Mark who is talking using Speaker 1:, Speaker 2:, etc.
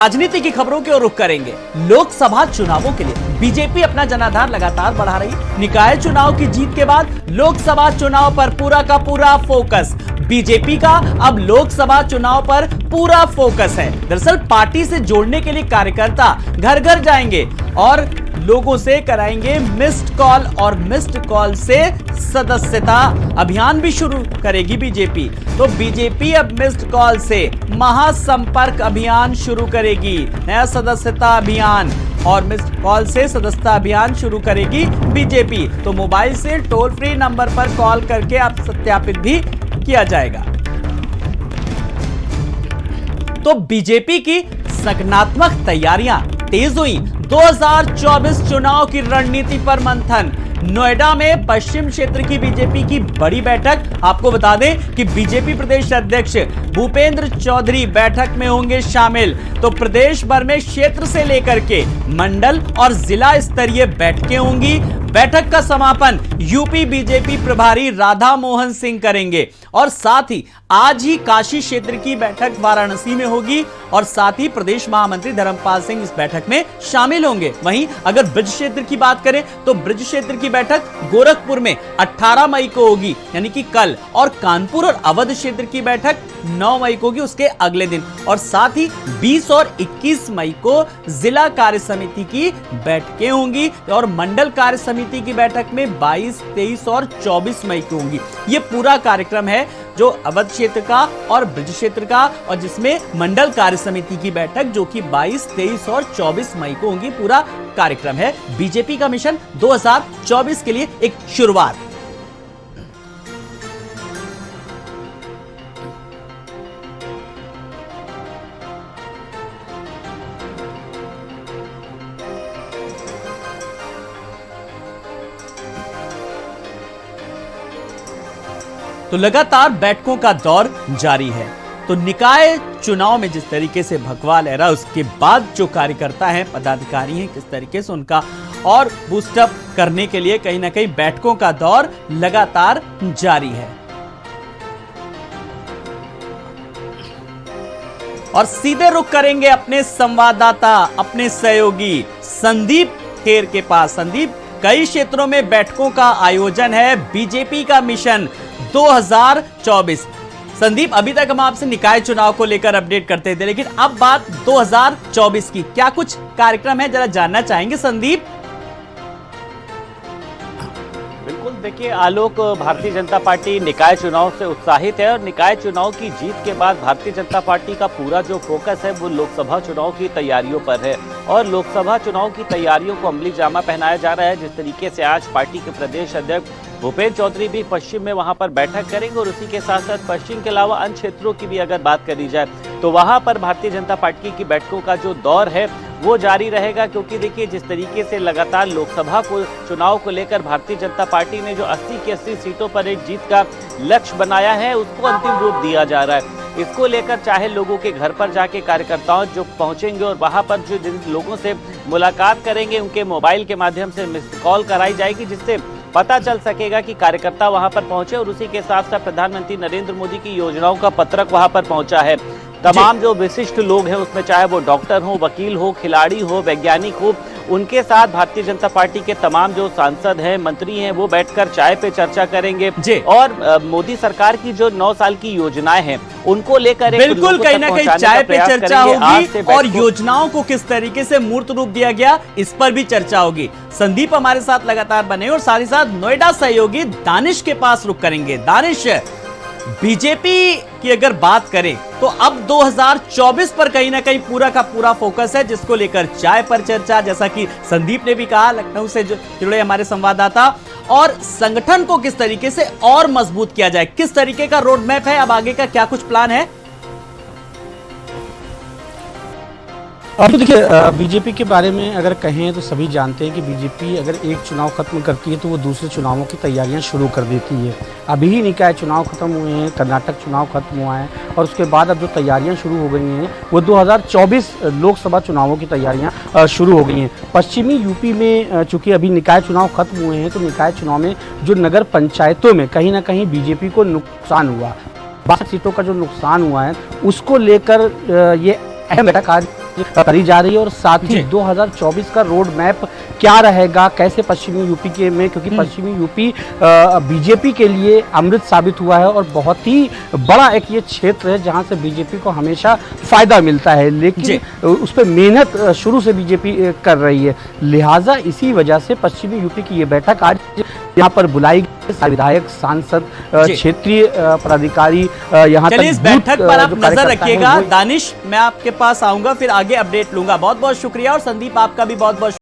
Speaker 1: राजनीति की खबरों की ओर रुख करेंगे। लोकसभा चुनावों के लिए बीजेपी अपना जनाधार लगातार बढ़ा रही। निकाय चुनाव की जीत के बाद लोकसभा चुनाव पर पूरा का पूरा फोकस। बीजेपी का अब लोकसभा चुनाव पर पूरा फोकस है। दरअसल पार्टी से जोड़ने के लिए कार्यकर्ता घर घर जाएंगे और लोगों से कराएंगे मिस्ड कॉल और मिस्ड कॉल से सदस्यता अभियान भी शुरू करेगी बीजेपी। तो बीजेपी अब मिस्ड कॉल से महासंपर्क अभियान शुरू करेगी। नया सदस्यता अभियान और मिस्ड कॉल से सदस्यता अभियान शुरू करेगी बीजेपी। तो मोबाइल से टोल फ्री नंबर पर कॉल करके आप सत्यापित भी किया जाएगा। तो बीजेपी की सकारात्मक तैयारियां तेज हुई। 2024 चुनाव की रणनीति पर मंथन। नोएडा में पश्चिम क्षेत्र की बीजेपी की बड़ी बैठक। आपको बता दें कि बीजेपी प्रदेश अध्यक्ष भूपेंद्र चौधरी बैठक में होंगे शामिल। तो प्रदेश भर में क्षेत्र से लेकर के मंडल और जिला स्तरीय बैठकें होंगी। बैठक का समापन यूपी बीजेपी प्रभारी राधा मोहन सिंह करेंगे और साथ ही आज ही काशी क्षेत्र की बैठक वाराणसी में होगी और साथ ही प्रदेश महामंत्री धर्मपाल सिंह इस बैठक में शामिल होंगे। वहीं अगर ब्रज क्षेत्र की बात करें तो ब्रज क्षेत्र की बैठक गोरखपुर में 18 मई को होगी, यानी कि कल, और कानपुर और अवध क्षेत्र की बैठक 9 मई को होगी, उसके अगले दिन। और साथ ही 20 और 21 मई को जिला कार्य समिति की बैठकें होंगी और मंडल कार्य समिति की बैठक में 22, 23 और 24 मई को होंगी। ये पूरा कार्यक्रम है जो अवध क्षेत्र का और ब्रज क्षेत्र का, और जिसमें मंडल कार्य समिति की बैठक जो कि 22, 23 और 24 मई को होंगी। पूरा कार्यक्रम है बीजेपी का मिशन 2024 के लिए एक शुरुआत। तो लगातार बैठकों का दौर जारी है। तो निकाय चुनाव में जिस तरीके से भगवा लहरा, उसके बाद जो कार्यकर्ता हैं, पदाधिकारी हैं, किस तरीके से उनका और बूस्टअप करने के लिए कहीं ना कहीं बैठकों का दौर लगातार जारी है। और सीधे रुख करेंगे अपने संवाददाता, अपने सहयोगी संदीप खेर के पास। संदीप, कई क्षेत्रों में बैठकों का आयोजन है, बीजेपी का मिशन 2024। संदीप, अभी तक हम आपसे निकाय चुनाव को लेकर अपडेट करते थे, लेकिन अब बात 2024 की। क्या कुछ कार्यक्रम है, जरा जानना चाहेंगे संदीप।
Speaker 2: बिल्कुल, देखिए आलोक, भारतीय जनता पार्टी निकाय चुनाव से उत्साहित है और निकाय चुनाव की जीत के बाद भारतीय जनता पार्टी का पूरा जो फोकस है वो लोकसभा चुनाव की तैयारियों पर है। और लोकसभा चुनाव की तैयारियों को अमली जामा पहनाया जा रहा है। जिस तरीके से आज पार्टी के प्रदेश अध्यक्ष भूपेंद्र चौधरी भी पश्चिम में वहां पर बैठक करेंगे और उसी के साथ साथ पश्चिम के अलावा अन्य क्षेत्रों की भी अगर बात करी जाए तो वहां पर भारतीय जनता पार्टी की बैठकों का जो दौर है वो जारी रहेगा। क्योंकि देखिए, जिस तरीके से लगातार लोकसभा को चुनाव को लेकर भारतीय जनता पार्टी ने जो 80 की 80 सीटों पर एक जीत का लक्ष्य बनाया है, उसको अंतिम रूप दिया जा रहा है। इसको लेकर चाहे लोगों के घर पर जाके कार्यकर्ताओं जो पहुंचेंगे और वहां पर जो जिन लोगों से मुलाकात करेंगे, उनके मोबाइल के माध्यम से मिस्ड कॉल कराई जाएगी, जिससे पता चल सकेगा कि कार्यकर्ता वहां पर पहुंचे। और उसी के साथ साथ प्रधानमंत्री नरेंद्र मोदी की योजनाओं का पत्रक वहां पर पहुंचा है। तमाम जो विशिष्ट लोग हैं उसमें चाहे वो डॉक्टर हो, वकील हो, खिलाड़ी हो, वैज्ञानिक हो, उनके साथ भारतीय जनता पार्टी के तमाम जो सांसद हैं, मंत्री हैं, वो बैठकर चाय पे चर्चा करेंगे। और मोदी सरकार की जो 9 साल की योजनाएं हैं उनको लेकर
Speaker 1: बिल्कुल कहीं ना कहीं चाय पे चर्चा होगी और योजनाओं को किस तरीके से मूर्त रूप दिया गया, इस पर भी चर्चा होगी। संदीप हमारे साथ लगातार बने और साथ ही साथ नोएडा सहयोगी दानिश के पास रुख करेंगे। दानिश, बीजेपी की अगर बात करें तो अब 2024 पर कहीं ना कहीं पूरा का पूरा फोकस है, जिसको लेकर चाय पर चर्चा, जैसा कि संदीप ने भी कहा, लखनऊ से जुड़े हमारे संवाददाता, और संगठन को किस तरीके से और मजबूत किया जाए, किस तरीके का रोड मैप है, अब आगे का क्या कुछ प्लान है।
Speaker 3: अब तो देखिए, बीजेपी के बारे में अगर कहें तो सभी जानते हैं कि बीजेपी अगर एक चुनाव खत्म करती है तो वो दूसरे चुनावों की तैयारियां शुरू कर देती है। अभी ही निकाय चुनाव खत्म हुए हैं, कर्नाटक चुनाव खत्म हुआ है और उसके बाद अब जो तैयारियां शुरू हो गई हैं वो 2024 लोकसभा चुनावों की तैयारियां शुरू हो गई हैं। पश्चिमी यूपी में चूंकि अभी निकाय चुनाव खत्म हुए हैं तो निकाय चुनाव में जो नगर पंचायतों में कहीं ना कहीं बीजेपी को नुकसान हुआ, 62 सीटों का जो नुकसान हुआ है उसको लेकर ये अहम बैठक आज करी जा रही है और साथ ही
Speaker 1: जी।
Speaker 3: 2024 का रोड मैप क्या रहेगा, कैसे पश्चिमी यूपी के में, क्योंकि पश्चिमी यूपी बीजेपी के लिए अमृत साबित हुआ है और बहुत ही बड़ा एक ये क्षेत्र है जहां से बीजेपी को हमेशा फायदा मिलता है, लेकिन उस पर मेहनत शुरू से बीजेपी कर रही है। लिहाजा इसी वजह से पश्चिमी यूपी की ये बैठक आज यहाँ पर बुलाई गई। विधायक, सांसद, क्षेत्रीय पदाधिकारी यहाँ तक
Speaker 1: चलिए इस
Speaker 3: बूथ,
Speaker 1: बैठक पर आप
Speaker 3: जो
Speaker 1: नजर
Speaker 3: कार्यकर्ता हैं,
Speaker 1: रखिएगा।
Speaker 3: वो-
Speaker 1: दानिश, मैं आपके पास आऊंगा, फिर आगे अपडेट लूंगा। बहुत बहुत शुक्रिया और संदीप आपका भी बहुत बहुत